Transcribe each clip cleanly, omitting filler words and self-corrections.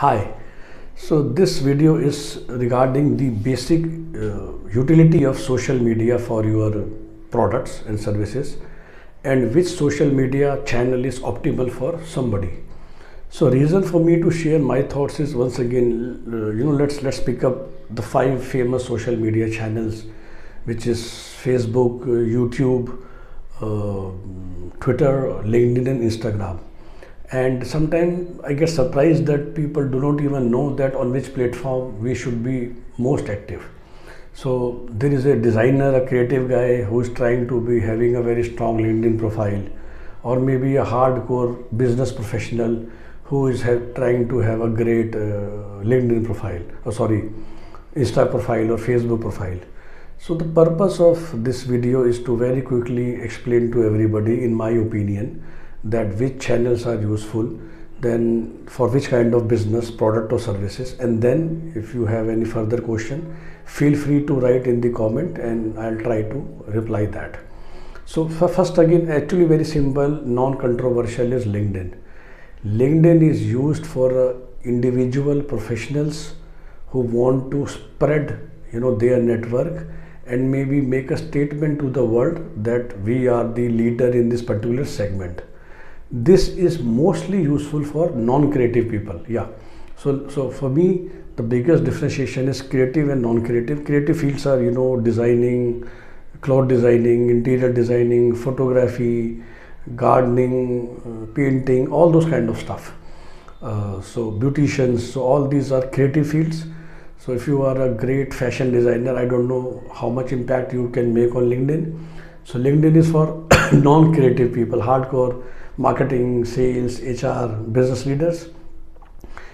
Hi, so this video is regarding the basic utility of social media for your products and services, and which social media channel is optimal for somebody. So reason for me to share my thoughts is, once again, let's pick up the 5 famous social media channels, which is Facebook, YouTube, uh, Twitter, LinkedIn and Instagram. And sometimes I get surprised that people do not even know that on which platform we should be most active. So there is a designer, a creative guy who is trying to be having a very strong LinkedIn profile, or maybe a hardcore business professional who is trying to have a great LinkedIn profile, or sorry, Insta profile or Facebook profile. So the purpose of this video is to very quickly explain to everybody, in my opinion, that which channels are useful, then for which kind of business, product or services, and then if you have any further question, feel free to write in the comment and I'll try to reply that. So first, again, actually very simple, non-controversial is LinkedIn. LinkedIn is used for individual professionals who want to spread their network and maybe make a statement to the world that we are the leader in this particular segment. This is mostly useful for non-creative people. So for me, the biggest differentiation is creative and non-creative. Creative fields are designing, cloth designing, interior designing, photography, gardening, painting, all those kind of stuff. So beauticians, so all these are creative fields. So if you are a great fashion designer, I don't know how much impact you can make on LinkedIn. So LinkedIn is for non-creative people, hardcore marketing, sales, HR, business leaders.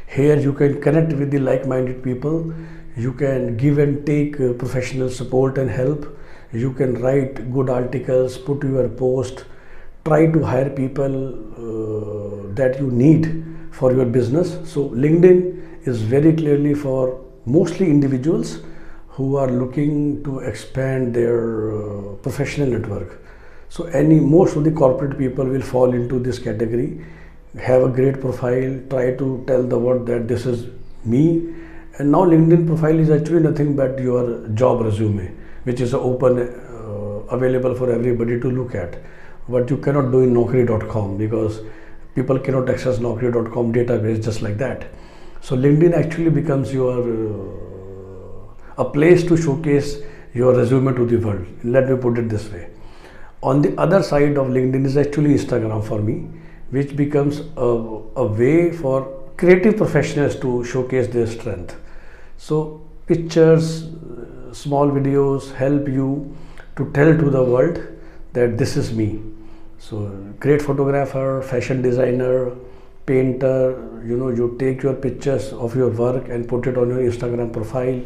Here you can connect with the like-minded people. You can give and take professional support and help. You can write good articles, put your post, try to hire people that you need for your business. So LinkedIn is very clearly for mostly individuals who are looking to expand their professional network. So most of the corporate people will fall into this category, have a great profile, try to tell the world that this is me. And now LinkedIn profile is actually nothing but your job resume, which is open, available for everybody to look at. But you cannot do in Naukri.com because people cannot access Naukri.com database just like that. So LinkedIn actually becomes your a place to showcase your resume to the world. Let me put it this way. On the other side of LinkedIn is actually Instagram for me, which becomes a way for creative professionals to showcase their strength. So pictures, small videos help you to tell to the world that this is me. So great photographer, fashion designer, painter, you take your pictures of your work and put it on your Instagram profile.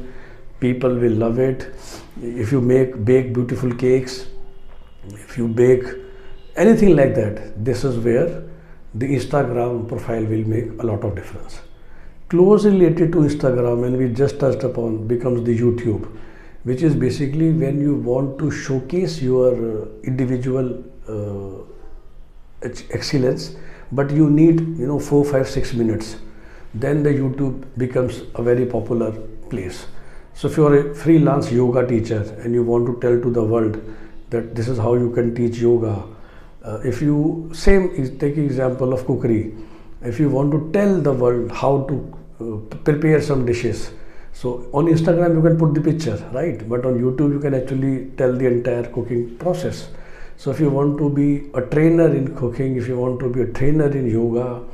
People will love it. If you bake beautiful cakes, if you bake anything like that, this is where the Instagram profile will make a lot of difference. Closely related to Instagram, and we just touched upon, becomes the YouTube, which is basically when you want to showcase your individual excellence, but you need 4, 5, 6 minutes. Then the YouTube becomes a very popular place. So if you are a freelance yoga teacher and you want to tell to the world that this is how you can teach yoga, if you take example of cookery, if you want to tell the world how to prepare some dishes, so on Instagram you can put the picture, right? But on YouTube you can actually tell the entire cooking process. So if you want to be a trainer in cooking, if you want to be a trainer in yoga,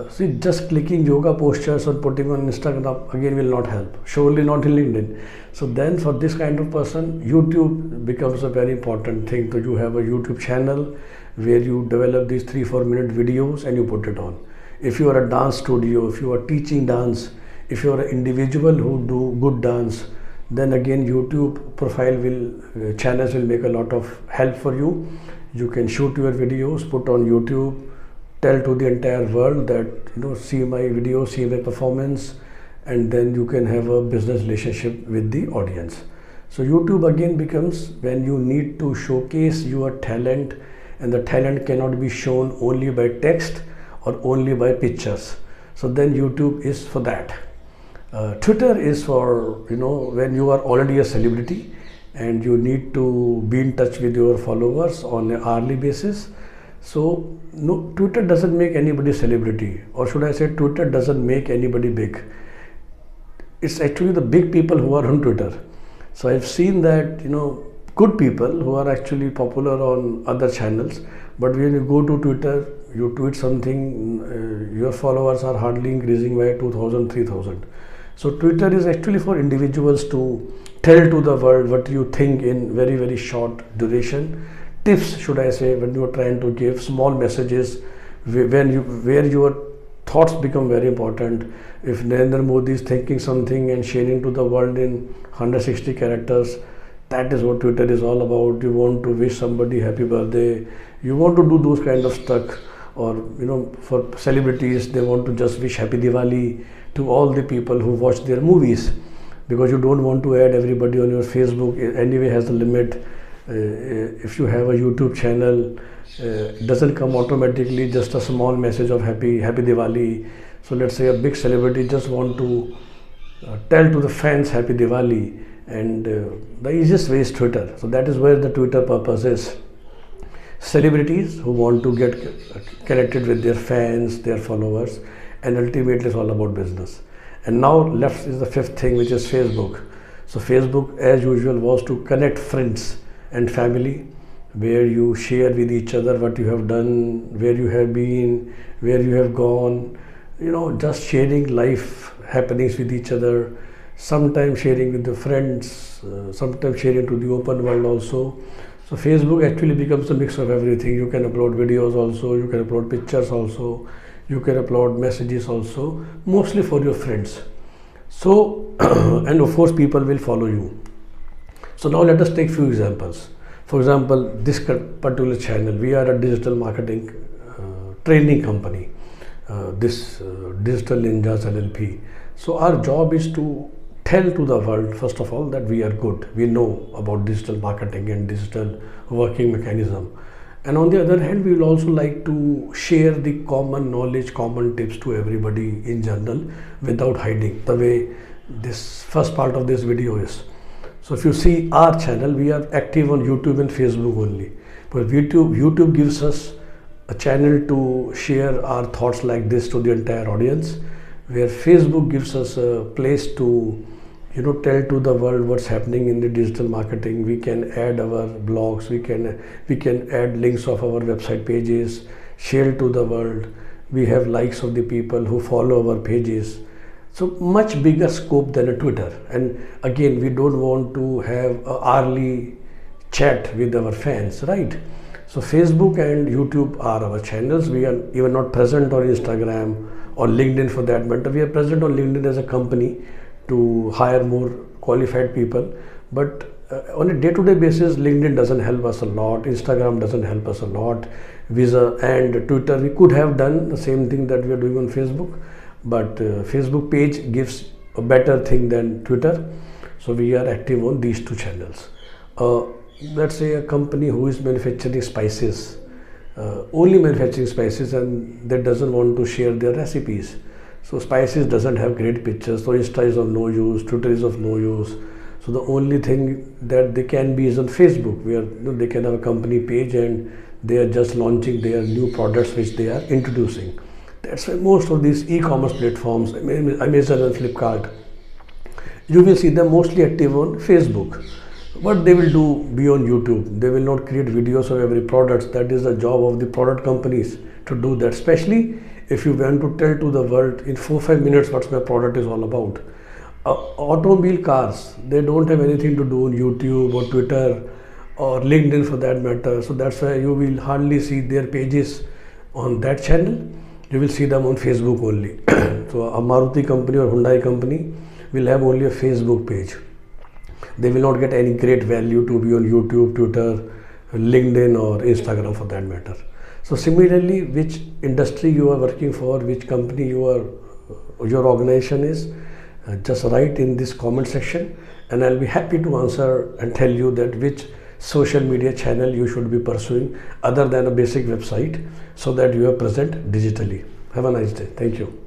see, just clicking yoga postures or putting on Instagram again will not help, surely not in LinkedIn. So then for this kind of person, YouTube becomes a very important thing. So you have a YouTube channel where you develop these 3-4 minute videos and you put it on. If you are a dance studio, if you are teaching dance, if you are an individual who do good dance, then again YouTube profile channels will make a lot of help for you. You can shoot your videos, put on YouTube, tell to the entire world that see my video, see my performance, and then you can have a business relationship with the audience. So YouTube again becomes when you need to showcase your talent, and the talent cannot be shown only by text or only by pictures. So then YouTube is for that. Twitter is for, when you are already a celebrity and you need to be in touch with your followers on an hourly basis. So no, Twitter doesn't make anybody celebrity, or should I say Twitter doesn't make anybody big. It's actually the big people who are on Twitter. So I've seen that, good people who are actually popular on other channels, but when you go to Twitter, you tweet something, your followers are hardly increasing by 2,000, 3,000. So Twitter is actually for individuals to tell to the world what you think in very, very short duration. Tips, should I say, when you are trying to give small messages, where your thoughts become very important. If Narendra Modi is thinking something and sharing to the world in 160 characters, that is what Twitter is all about. You want to wish somebody happy birthday, you want to do those kind of stuff, or for celebrities, they want to just wish happy Diwali to all the people who watch their movies, because you don't want to add everybody on your Facebook. Anyway has a limit. If you have a YouTube channel, it doesn't come automatically just a small message of happy Diwali. So let's say a big celebrity just want to tell to the fans happy Diwali, and the easiest way is Twitter. So that is where the Twitter purpose is. Celebrities who want to get connected with their fans, their followers, and ultimately it's all about business. And now left is the fifth thing, which is Facebook. So Facebook, as usual, was to connect friends and family, where you share with each other what you have done, where you have been, where you have gone, just sharing life happenings with each other, sometimes sharing with the friends, sometimes sharing to the open world also. So Facebook actually becomes a mix of everything. You can upload videos also, you can upload pictures also, you can upload messages also, mostly for your friends. So, and of course people will follow you. So now let us take few examples. For example, this particular channel, we are a digital marketing training company, Digital Ninjas LLP. So our job is to tell to the world, first of all, that we are good. We know about digital marketing and digital working mechanism. And on the other hand, we will also like to share the common knowledge, common tips to everybody in general without hiding, the way this first part of this video is. So if you see our channel, we are active on YouTube and Facebook only. But YouTube gives us a channel to share our thoughts like this to the entire audience, where Facebook gives us a place to tell to the world what's happening in the digital marketing. We can add our blogs, we can add links of our website pages, share to the world. We have likes of the people who follow our pages. So much bigger scope than a Twitter. And again, we don't want to have a hourly chat with our fans, right? So Facebook and YouTube are our channels. We are even not present on Instagram or LinkedIn for that matter. We are present on LinkedIn as a company to hire more qualified people. But on a day-to-day basis, LinkedIn doesn't help us a lot. Instagram doesn't help us a lot. Visa and Twitter, we could have done the same thing that we are doing on Facebook. But Facebook page gives a better thing than Twitter. So we are active on these two channels. Let's say a company who is manufacturing spices, only manufacturing spices, and that doesn't want to share their recipes. So spices doesn't have great pictures, so Insta is of no use, Twitter is of no use. So the only thing that they can be is on Facebook, where they can have a company page and they are just launching their new products which they are introducing. That's why most of these e-commerce platforms, Amazon and Flipkart, you will see them mostly active on Facebook. What they will do beyond YouTube, they will not create videos of every product. That is the job of the product companies to do that, especially if you want to tell to the world in 4-5 minutes what my product is all about. Automobile cars, they don't have anything to do on YouTube or Twitter or LinkedIn for that matter. So that's why you will hardly see their pages on that channel. You will see them on Facebook only. So a Maruti company or Hyundai company will have only a Facebook page. They will not get any great value to be on YouTube, Twitter, LinkedIn or Instagram for that matter. So similarly, which industry you are working for, which company your organization is, just write in this comment section and I'll be happy to answer and tell you that which social media channel you should be pursuing other than a basic website, so that you are present digitally. Have a nice day. Thank you.